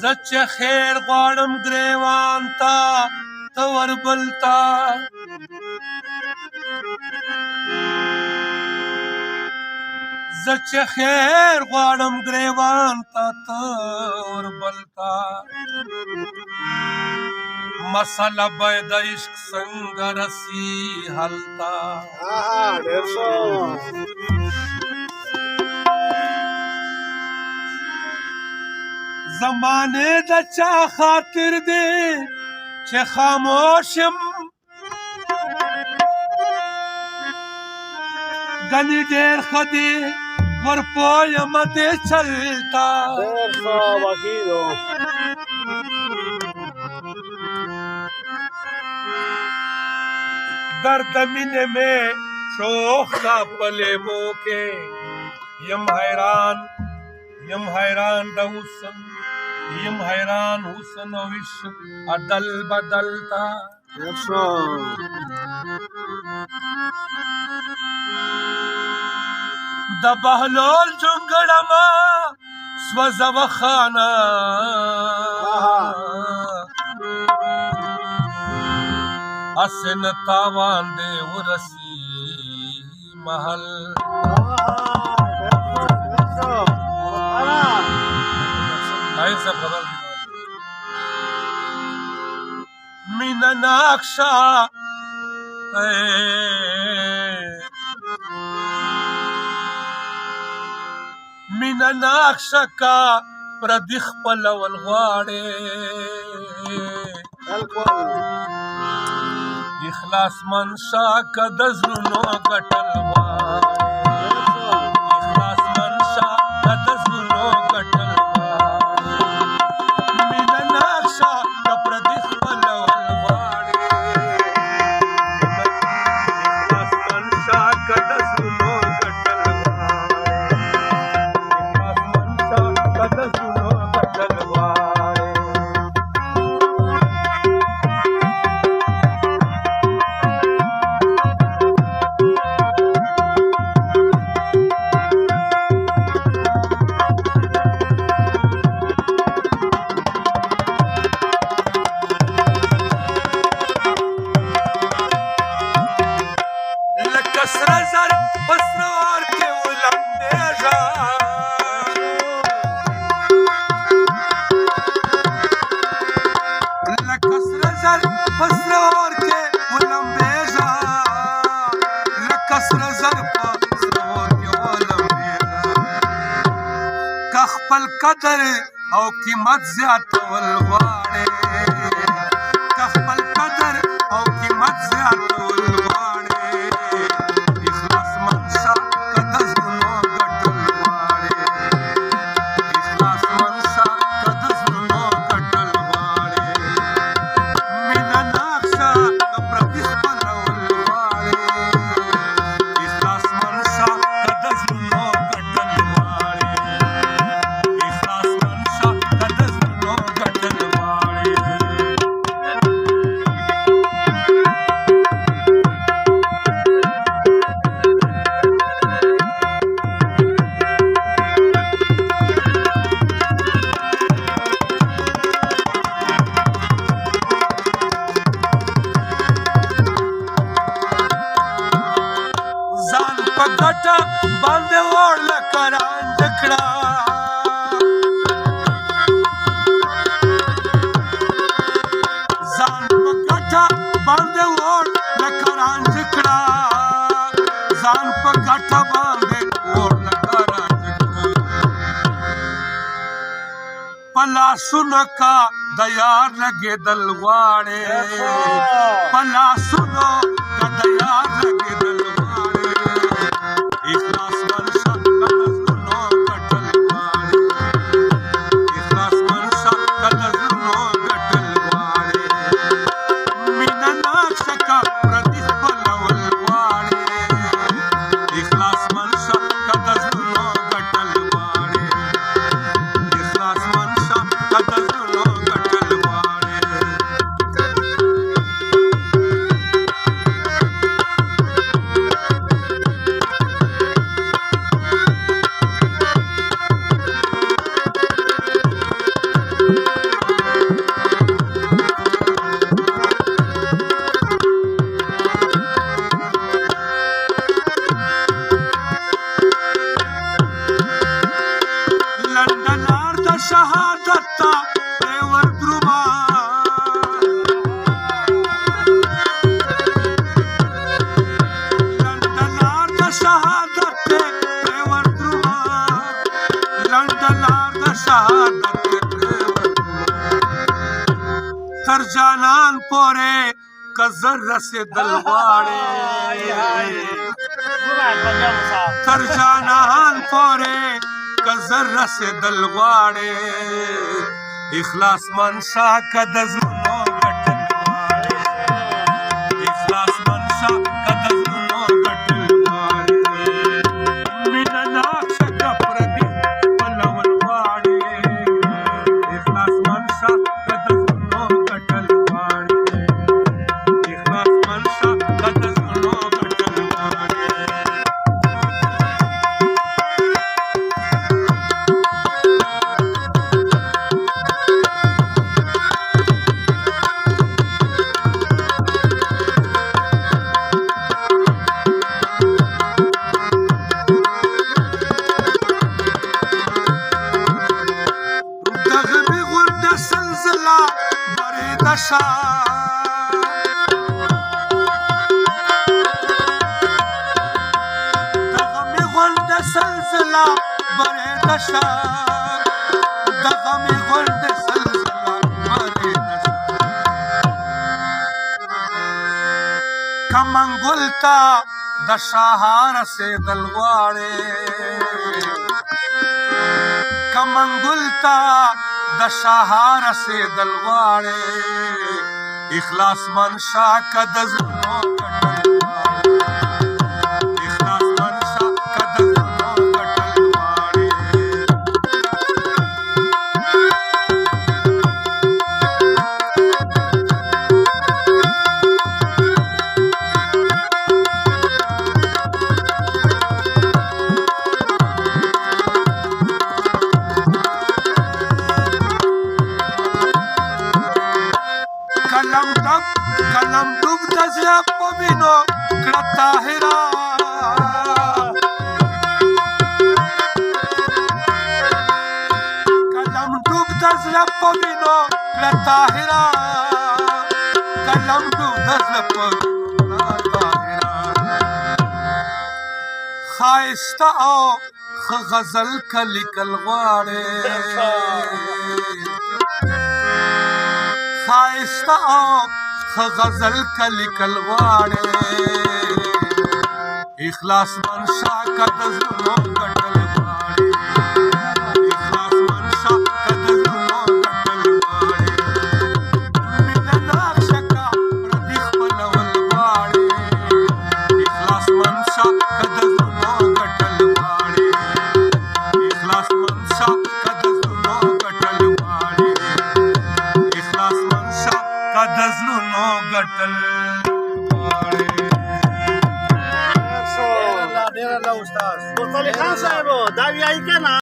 زه چې خیر غواړم ګریوان ته ته وربل ته زه چې خیر غواړم ګریوان ته ته وربل ته مسله باید د عشق څنګه رسي حل ته زمانه د چا خاطر دی چې خاموشم ګنې ډېر ښه دی ورپویم دې چلتا درد مینې مې شوخ کا په لیمو کې یم حیران د حسن یم حیران حسن و عشق عدل بدلتا د بهلول جونګړما سوځوه خانه هسې نه تاوان دی ورسي محل مینه نقشه مینه نقشه کا پردي خپلول غواړې اخلاص منشا که د زړونو ګټل غواړې اخلاص منشا که د زړونو ګټل غواړې مینه نقشه که پردي خپلول غواړې اخلاص منشا که د زړونو ګټل خپل قدر او قیمت زیاتول غواړې که خپل قدر او قیمت زیاتول غواړې اخلاص منشا که د زړونو ګټل غواړې اخلاص منشا که د زړونو ګټل غواړې مینه نقشه که پردي خپلول غواړې اخلاص منشا که د زړونو ګټل غواړې باندې وړ لکه رانج کړه ځان په ګټه باندې وړ لکه رانج کړه ځان په ګټه باندې وړ لکه رانج کړه په لاسونو کا د یار لګېدل غواړې په لاسونو کا د یار لګېدل غواړې اخلاص منشا که د زړونو ګټل غواړې اخلاص منشا که د زړونو ګټل غواړې مینه نقشه که پردي خپلول غواړې اخلاص منشا که د زړونو ګټل غواړې اخلاص منشا که د زړونو ګټل غواړې پورې که زر رسېدل غواړې تر جانان پورې که زر رسېدل غواړې اخلاص منشا که د زړونو ګټل غواړې اخلاص منشا که د زړونو ګټل غواړې مینه ناکشه که پردي پلول غواړې اخلاص منشا که د زړونو ګټل غواړې اخلاص منشا که د زړونو ګټل غواړې دغمې غونډه سلسله برېده شه دغمې غونډه سلسله برېده شه که منګل ته د شاهه رسېدل غواړې که منګل ته د شاهه رسېدل غواړې اخلاص منشا که د زړونو ګټل غواړې اخلاص منشا که د زړونو ګټل غواړې قلم ډوب د زړه په وینو کړه طاهره قلم ډوب د زړه په وینو کړه طاهره قلم ډوب د زړه په وینو کړه طاهره ښایسته او ښه غزل که لیکل غواړې ښایسته او ښه غزل که لیکل غواړې اخلاص منشا که د زړونو ګټل غواړې اخلاص منشا که د زړونو ګټل غواړې مینه ناکشه که پردي خپلول غواړې اخلاص منشا که د زړونو ګټل غواړې اخلاص منشا که د زړونو ګټل غواړې اخلاص منشا که د زړونو ګټل غواړې ډېر الله استاد مصطفی خان صاحب دا وایي که نه